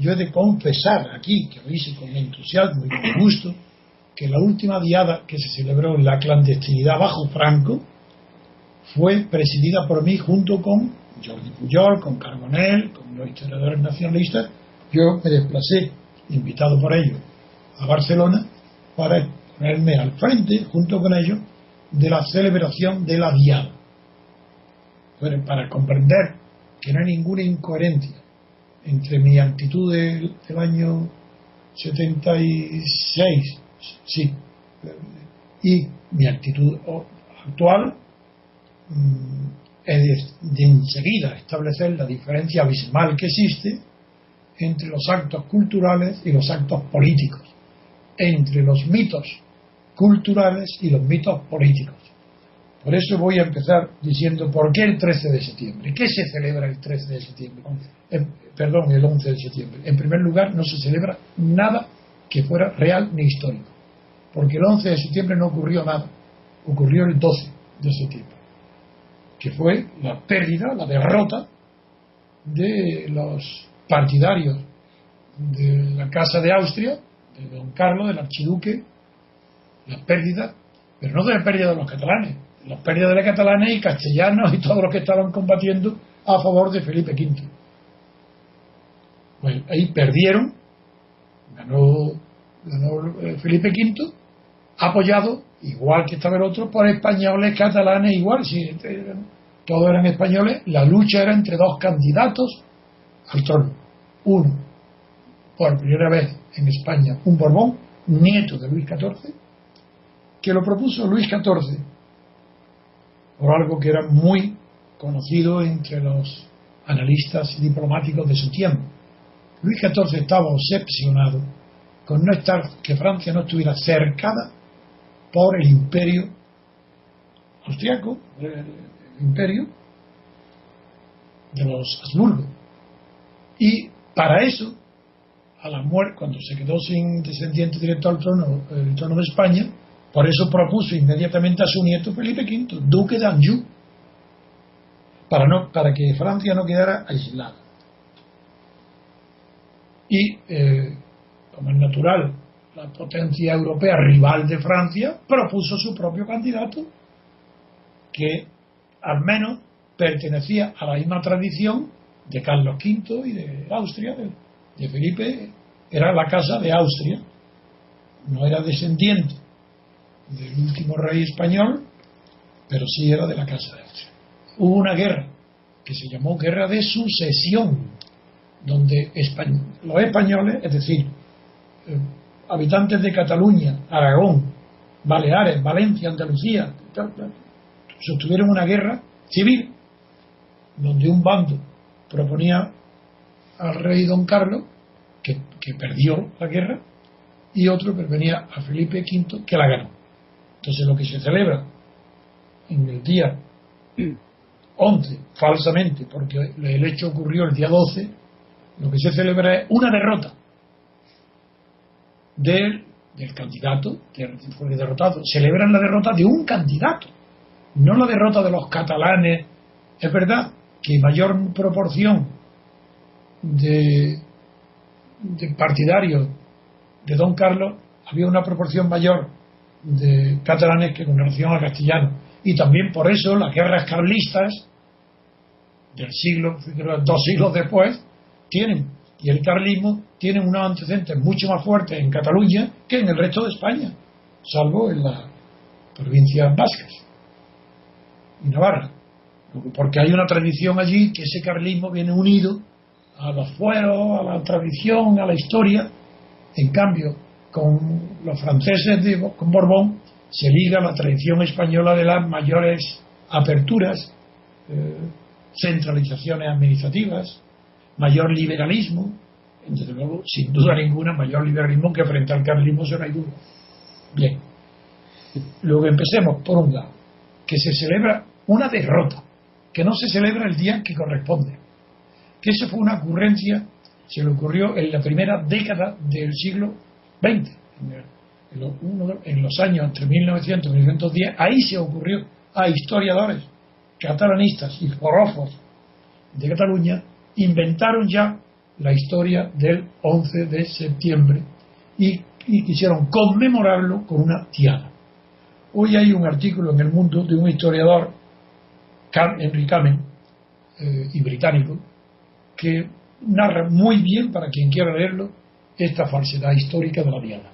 yo he de confesar aquí, que lo hice con entusiasmo y con gusto, que la última diada que se celebró en la clandestinidad bajo Franco fue presidida por mí junto con Jordi Pujol, con Carbonell, con los historiadores nacionalistas. Yo me desplacé, invitado por ellos, a Barcelona para ponerme al frente, junto con ellos, de la celebración de la diada. Bueno, para comprender que no hay ninguna incoherencia entre mi actitud del año 76, sí, y mi actitud actual, es de enseguida establecer la diferencia abismal que existe entre los actos culturales y los actos políticos, entre los mitos culturales y los mitos políticos. Por eso voy a empezar diciendo por qué el 13 de septiembre. ¿Qué se celebra el 13 de septiembre? El 11 de septiembre. En primer lugar, no se celebra nada que fuera real ni histórico, porque el 11 de septiembre no ocurrió nada, ocurrió el 12 de septiembre, que fue la pérdida, la derrota de los partidarios de la Casa de Austria, de don Carlos, del archiduque, la pérdida, pero no de la pérdida de los catalanes, la pérdida de los catalanes y castellanos y todos los que estaban combatiendo a favor de Felipe V. Pues ahí perdieron, ganó Felipe V, apoyado, igual que estaba el otro, por españoles, catalanes, igual, si todos eran españoles. La lucha era entre dos candidatos al trono. Uno, por primera vez en España, un Borbón, nieto de Luis XIV, que lo propuso Luis XIV por algo que era muy conocido entre los analistas diplomáticos de su tiempo. Luis XIV estaba obsesionado con no estar, que Francia no estuviera cercada por el imperio austriaco, el imperio de los Habsburgo. Y para eso, a la muerte, cuando se quedó sin descendiente directo al trono, el trono de España, por eso propuso inmediatamente a su nieto Felipe V, duque de Anjou, para que Francia no quedara aislada. Y como es natural, la potencia europea rival de Francia propuso su propio candidato, que al menos pertenecía a la misma tradición de Carlos V y de Austria, de Felipe. Era la casa de Austria, no era descendiente del último rey español, pero sí era de la casa de Austria. Hubo una guerra que se llamó Guerra de Sucesión, donde los españoles, es decir, habitantes de Cataluña, Aragón, Baleares, Valencia, Andalucía, sostuvieron una guerra civil donde un bando proponía al rey don Carlos, que perdió la guerra, y otro proponía a Felipe V, que la ganó. Entonces lo que se celebra en el día 11, falsamente, porque el hecho ocurrió el día 12, lo que se celebra es una derrota del candidato que fue derrotado. Celebran la derrota de un candidato, no la derrota de los catalanes. Es verdad que mayor proporción de partidarios de don Carlos, había una proporción mayor de catalanes que con relación a castellanos, y también por eso las guerras carlistas del siglo, 2 siglos después, y el carlismo tienen unos antecedentes mucho más fuertes en Cataluña que en el resto de España, salvo en las provincias vascas y Navarra, porque hay una tradición allí que ese carlismo viene unido a los fueros, a la tradición, a la historia. En cambio, con los franceses con Borbón se liga la tradición española de las mayores aperturas, centralizaciones administrativas, mayor liberalismo. Desde luego, sin duda ninguna, mayor liberalismo que frente al carlismo, eso no hay duda. Bien, luego empecemos por un lado, que se celebra una derrota, que no se celebra el día que corresponde, que eso fue una ocurrencia, se le ocurrió en la primera década del siglo XX, en los años entre 1900 y 1910. Ahí se ocurrió a historiadores catalanistas y forofos de Cataluña, inventaron ya la historia del 11 de septiembre y quisieron conmemorarlo con una diada. Hoy hay un artículo en El Mundo de un historiador, Henry Kamen, y británico, que narra muy bien, para quien quiera leerlo, esta falsedad histórica de la diada.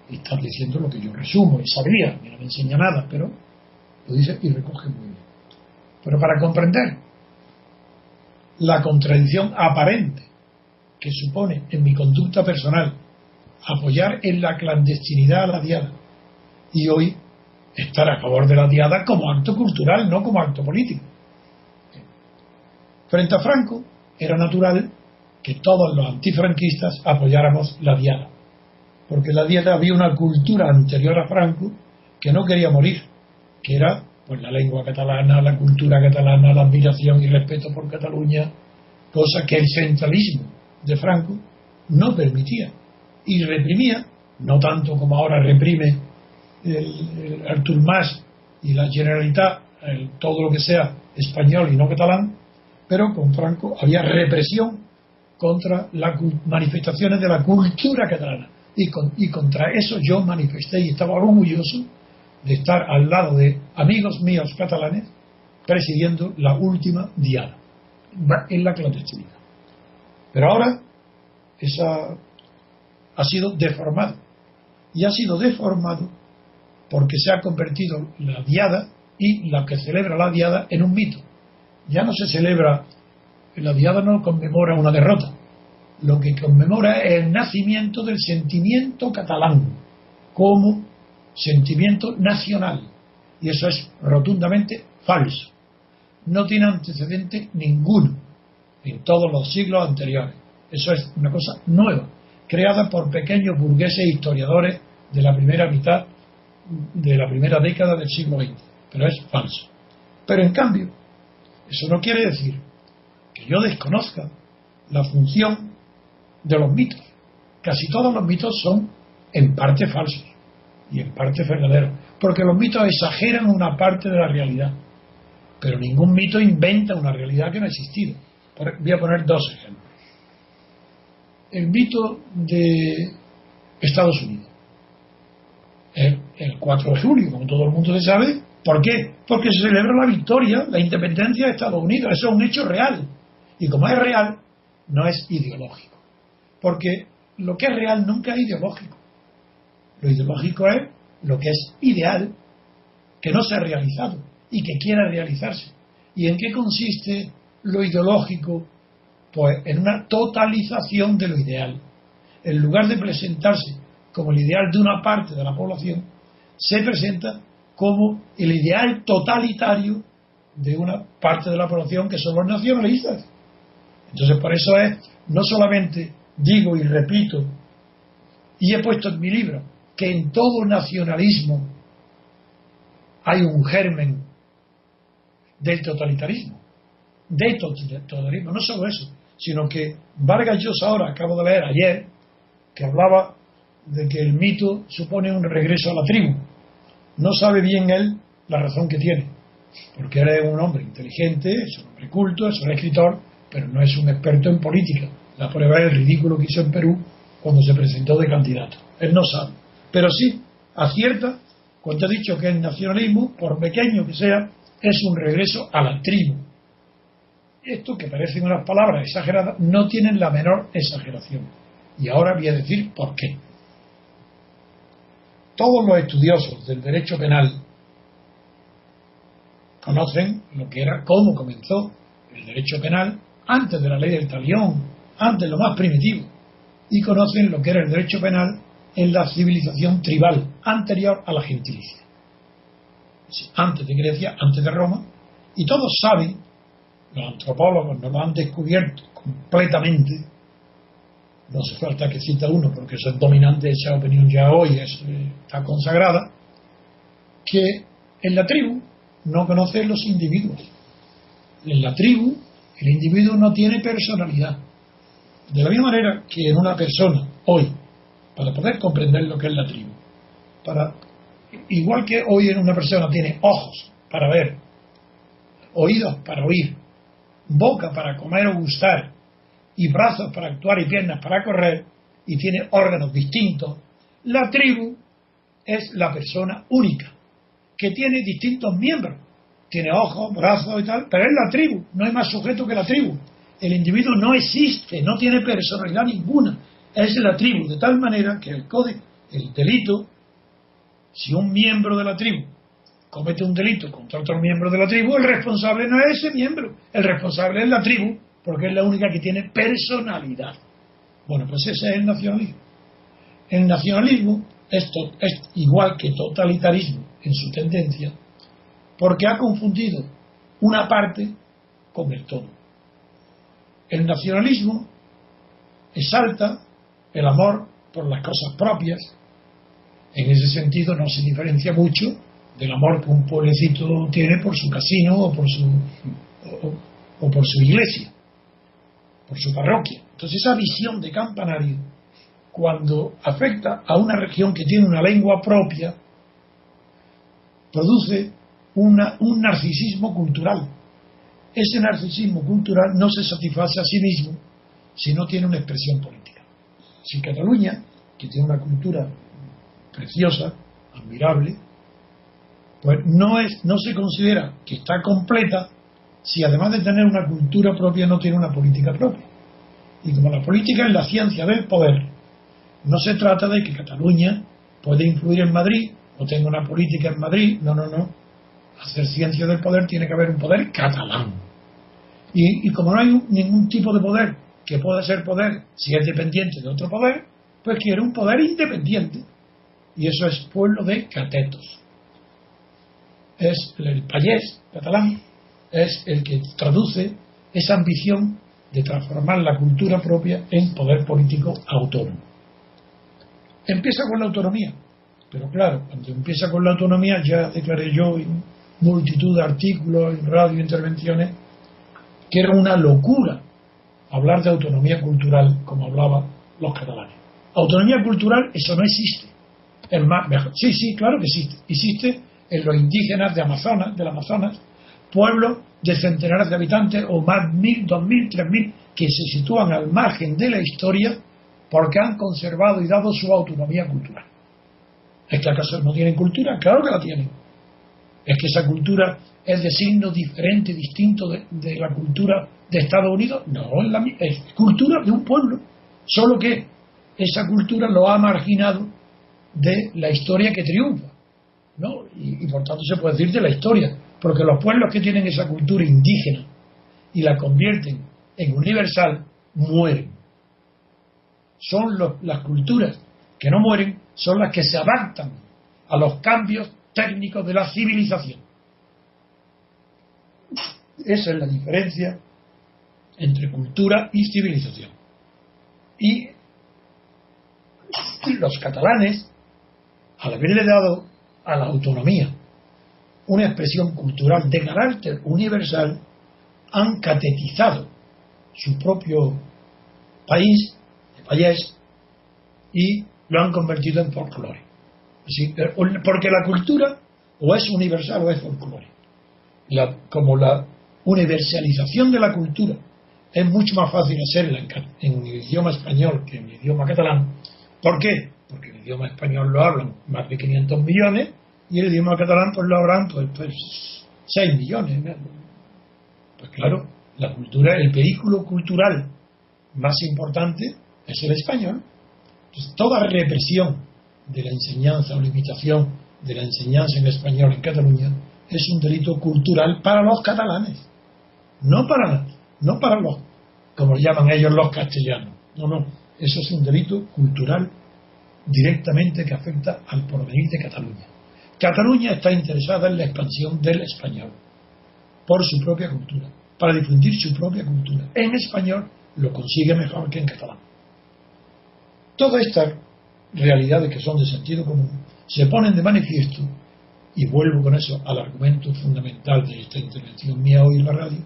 Y está diciendo lo que yo resumo y sabía, no me enseña nada, pero lo dice y recoge muy bien. Pero para comprender la contradicción aparente que supone en mi conducta personal apoyar en la clandestinidad a la diada y hoy estar a favor de la diada como acto cultural, no como acto político. Frente a Franco era natural que todos los antifranquistas apoyáramos la diada, porque en la diada había una cultura anterior a Franco que no quería morir, que era pues la lengua catalana, la cultura catalana, la admiración y respeto por Cataluña, cosa que el centralismo de Franco no permitía y reprimía, no tanto como ahora reprime el Artur Mas y la Generalitat, todo lo que sea español y no catalán, pero con Franco había represión contra las manifestaciones de la cultura catalana y contra eso yo manifesté y estaba orgulloso de estar al lado de amigos míos catalanes presidiendo la última diada en la clandestinidad. Pero ahora esa ha sido deformado y ha sido deformado porque se ha convertido la diada y la que celebra la diada en un mito. Ya no se celebra, la diada no conmemora una derrota, lo que conmemora es el nacimiento del sentimiento catalán como sentimiento nacional, y eso es rotundamente falso, no tiene antecedente ninguno en todos los siglos anteriores. Eso es una cosa nueva, creada por pequeños burgueses historiadores de la primera mitad de la primera década del siglo XX, pero es falso. Pero en cambio, eso no quiere decir que yo desconozca la función de los mitos. Casi todos los mitos son en parte falsos y en parte verdaderos, porque los mitos exageran una parte de la realidad, pero ningún mito inventa una realidad que no ha existido. Voy a poner dos ejemplos. El mito de Estados Unidos, el 4 de julio, como todo el mundo se sabe. ¿Por qué? Porque se celebra la victoria, la independencia de Estados Unidos. Eso es un hecho real. Y como es real, no es ideológico. Porque lo que es real nunca es ideológico. Lo ideológico es lo que es ideal, que no se ha realizado y que quiera realizarse. ¿Y en qué consiste lo ideológico? Pues en una totalización de lo ideal. En lugar de presentarse como el ideal de una parte de la población, se presenta como el ideal totalitario de una parte de la población, que son los nacionalistas. Entonces, por eso es, no solamente digo y repito, y he puesto en mi libro, que en todo nacionalismo hay un germen del totalitarismo, no solo eso, sino que Vargas Llosa, ahora acabo de leer ayer, que hablaba de que el mito supone un regreso a la tribu. No sabe bien él la razón que tiene, porque él es un hombre inteligente, es un hombre culto, es un escritor, pero no es un experto en política. La prueba es el ridículo que hizo en Perú cuando se presentó de candidato. Él no sabe, pero sí acierta cuando ha dicho que el nacionalismo, por pequeño que sea, es un regreso a la tribu. Esto, que parecen unas palabras exageradas, no tienen la menor exageración. Y ahora voy a decir por qué. Todos los estudiosos del derecho penal conocen lo que era, cómo comenzó el derecho penal antes de la ley del talión, antes lo más primitivo, y conocen lo que era el derecho penal en la civilización tribal anterior a la gentilicia, antes de Grecia, antes de Roma, y todos saben, los antropólogos nos lo han descubierto completamente. No hace falta que cita uno, porque eso es dominante, esa opinión ya hoy está consagrada, que en la tribu no conocen los individuos. En la tribu el individuo no tiene personalidad. De la misma manera que en una persona hoy, para poder comprender lo que es la tribu, igual que hoy en una persona tiene ojos para ver, oídos para oír, boca para comer o gustar, y brazos para actuar y piernas para correr, y tiene órganos distintos. La tribu es la persona única, que tiene distintos miembros, tiene ojos, brazos y tal, pero es la tribu, no hay más sujeto que la tribu. El individuo no existe, no tiene personalidad ninguna, es la tribu, de tal manera que el delito, si un miembro de la tribu comete un delito contra otro miembro de la tribu, el responsable no es ese miembro, el responsable es la tribu, porque es la única que tiene personalidad. Bueno, pues ese es el nacionalismo. El nacionalismo es igual que totalitarismo en su tendencia, porque ha confundido una parte con el todo. El nacionalismo exalta el amor por las cosas propias. En ese sentido no se diferencia mucho del amor que un pueblecito tiene por su casino o por su iglesia, por su parroquia. Entonces esa visión de campanario, cuando afecta a una región que tiene una lengua propia, produce un narcisismo cultural. Ese narcisismo cultural no se satisface a sí mismo si no tiene una expresión política. Si Cataluña, que tiene una cultura preciosa, admirable, pues no se considera que está completa si además de tener una cultura propia no tiene una política propia. Y como la política es la ciencia del poder, no se trata de que Cataluña puede influir en Madrid o tenga una política en Madrid, no. Hacer ciencia del poder tiene que haber un poder catalán. Y como no hay ningún tipo de poder que pueda ser poder si es dependiente de otro poder, pues quiere un poder independiente. Y eso es pueblo de catetos. Es el payés catalán, es el que traduce esa ambición de transformar la cultura propia en poder político autónomo. Empieza con la autonomía, pero claro, cuando empieza con la autonomía, ya declaré yo en multitud de artículos, en radio, intervenciones, que era una locura hablar de autonomía cultural como hablaban los catalanes. Autonomía cultural, eso no existe. Es más, mejor. Sí, claro que existe. Existe en los indígenas del Amazonas, pueblos de centenares de habitantes o más 1.000, 2.000, 3.000 que se sitúan al margen de la historia porque han conservado y dado su autonomía cultural. ¿Es que acaso no tienen cultura? Claro que la tienen. ¿Es que esa cultura es de signo diferente, distinto de la cultura de Estados Unidos? No, es cultura de un pueblo, solo que esa cultura lo ha marginado de la historia que triunfa, ¿no? Y por tanto se puede decir de la historia, porque los pueblos que tienen esa cultura indígena y la convierten en universal, mueren. Son las culturas que no mueren, son las que se adaptan a los cambios técnicos de la civilización. Esa es la diferencia entre cultura y civilización. Y los catalanes, al haberle dado a la autonomía una expresión cultural de carácter universal, han catetizado su propio país, el payés, y lo han convertido en folclore. Porque la cultura o es universal o es folclore. Como la universalización de la cultura es mucho más fácil hacerla en el idioma español que en el idioma catalán. ¿Por qué? Porque el idioma español lo hablan más de 500 millones y el idioma catalán pues lo hablan pues 6 millones. ¿No? Pues claro, la cultura, el vehículo cultural más importante es el español. Entonces, toda represión de la enseñanza o limitación de la enseñanza en español en Cataluña es un delito cultural para los catalanes, no para los, como llaman ellos, los castellanos. No, eso es un delito cultural directamente que afecta al porvenir de Cataluña. Cataluña está interesada en la expansión del español por su propia cultura, para difundir su propia cultura. En español lo consigue mejor que en catalán. Todas estas realidades que son de sentido común se ponen de manifiesto, y vuelvo con eso al argumento fundamental de esta intervención mía hoy en la radio,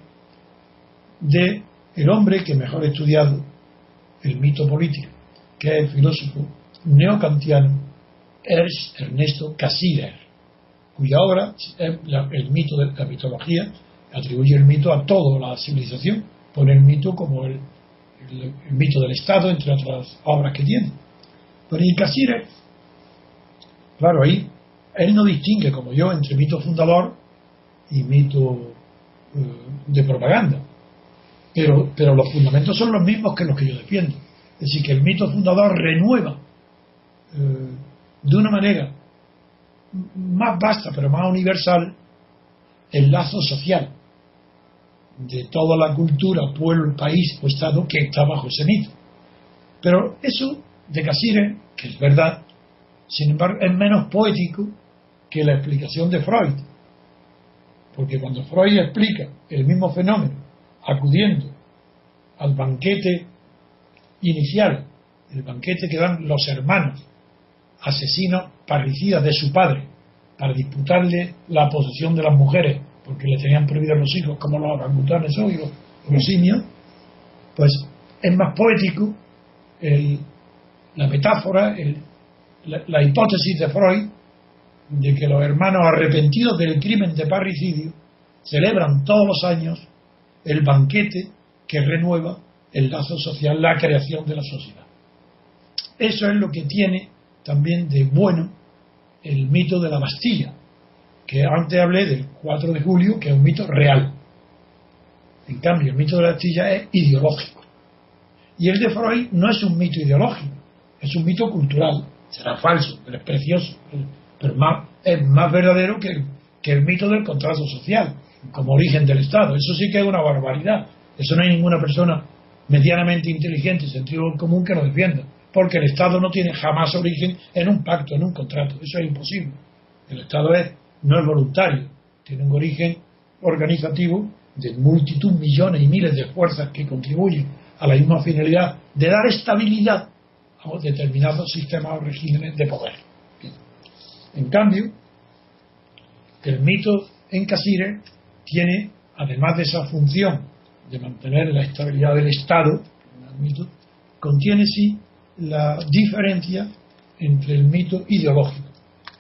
de el hombre que mejor ha estudiado el mito político, que es el filósofo neokantiano Ernesto Cassirer, cuya obra es el mito de la mitología, atribuye el mito a toda la civilización, pone el mito como el mito del Estado, entre otras obras que tiene. Pero en Cassirer, claro, ahí él no distingue, como yo, entre mito fundador y mito de propaganda. Pero los fundamentos son los mismos que los que yo defiendo. Es decir, que el mito fundador renueva de una manera más vasta, pero más universal, el lazo social de toda la cultura, pueblo, país o Estado que está bajo ese mito. Pero eso de Cassirer, que es verdad, sin embargo, es menos poético que la explicación de Freud. Porque cuando Freud explica el mismo fenómeno, acudiendo al banquete inicial, el banquete que dan los hermanos, asesinos parricidas de su padre, para disputarle la posesión de las mujeres, porque le tenían prohibido los hijos, como los orangutanes hoy, los simios, pues es más poético la metáfora, la hipótesis de Freud de que los hermanos arrepentidos del crimen de parricidio celebran todos los años el banquete que renueva el lazo social, la creación de la sociedad. Eso es lo que tiene también de bueno el mito de la Bastilla, que antes hablé del 4 de julio, que es un mito real. En cambio, el mito de la Bastilla es ideológico. Y el de Freud no es un mito ideológico, es un mito cultural. Será falso, pero es precioso, pero es más verdadero que el mito del contrato social, como origen del Estado. Eso sí que es una barbaridad. Eso no hay ninguna persona medianamente inteligente y sentido común que lo defienda, porque el Estado no tiene jamás origen en un pacto, en un contrato. Eso es imposible. El Estado no es voluntario, tiene un origen organizativo de multitud, millones y miles de fuerzas que contribuyen a la misma finalidad de dar estabilidad a determinados sistemas o regímenes de poder. En cambio, el mito en Cassirer tiene, además de esa función de mantener la estabilidad del Estado, contiene sí la diferencia entre el mito ideológico.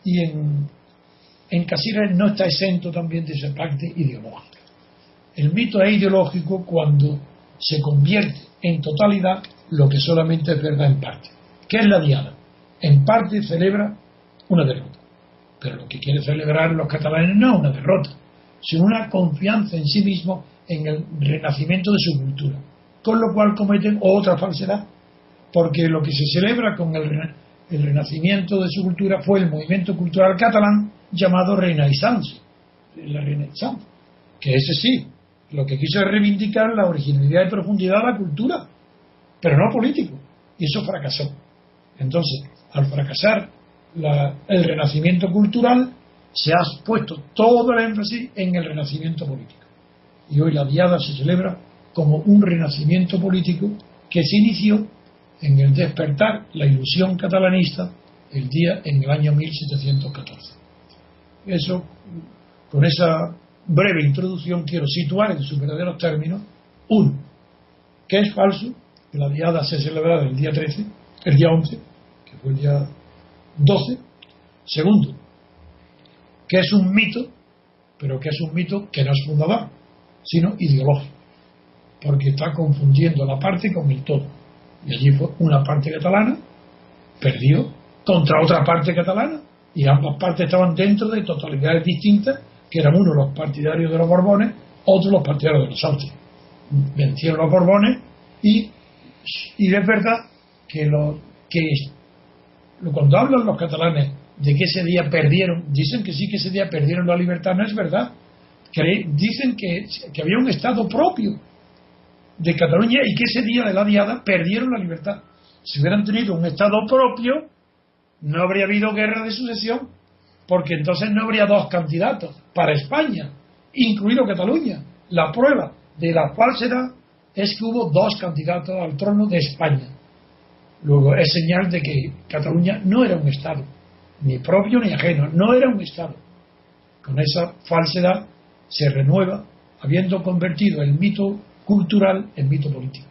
Y en Cassirer no está exento también de esa parte ideológica. El mito es ideológico cuando se convierte en totalidad lo que solamente es verdad en parte. ¿Qué es la diada? En parte celebra una derrota. Pero lo que quiere celebrar los catalanes no es una derrota, sino una confianza en sí mismo en el renacimiento de su cultura. Con lo cual cometen otra falsedad, porque lo que se celebra con el renacimiento de su cultura fue el movimiento cultural catalán llamado Renaissance, la Renaissance, que ese sí, lo que quiso es reivindicar la originalidad y profundidad de la cultura, pero no político, y eso fracasó. Entonces, al fracasar el renacimiento cultural, se ha puesto todo el énfasis en el renacimiento político. Y hoy la diada se celebra como un renacimiento político que se inició en el despertar la ilusión catalanista en el año 1714. Eso, con esa breve introducción, quiero situar en sus verdaderos términos: uno, que es falso que la diada se celebrara el día 13, el día 11, que fue el día 12. Segundo, que es un mito, pero que es un mito que no es fundador, sino ideológico, porque está confundiendo la parte con el todo. Y allí fue una parte catalana, perdió contra otra parte catalana, y ambas partes estaban dentro de totalidades distintas, que eran unos los partidarios de los Borbones, otros los partidarios de los Austrias. Vencieron los Borbones y es verdad que cuando hablan los catalanes de que ese día perdieron, dicen que sí, que ese día perdieron la libertad. No es verdad. Dicen que había un Estado propio de Cataluña y que ese día de la diada perdieron la libertad. Si hubieran tenido un Estado propio, no habría habido guerra de sucesión, porque entonces no habría dos candidatos para España, incluido Cataluña. La prueba de la falsedad es que hubo dos candidatos al trono de España. Luego es señal de que Cataluña no era un Estado, ni propio ni ajeno, no era un Estado. Con esa falsedad se renueva, habiendo convertido el mito cultural en mito político.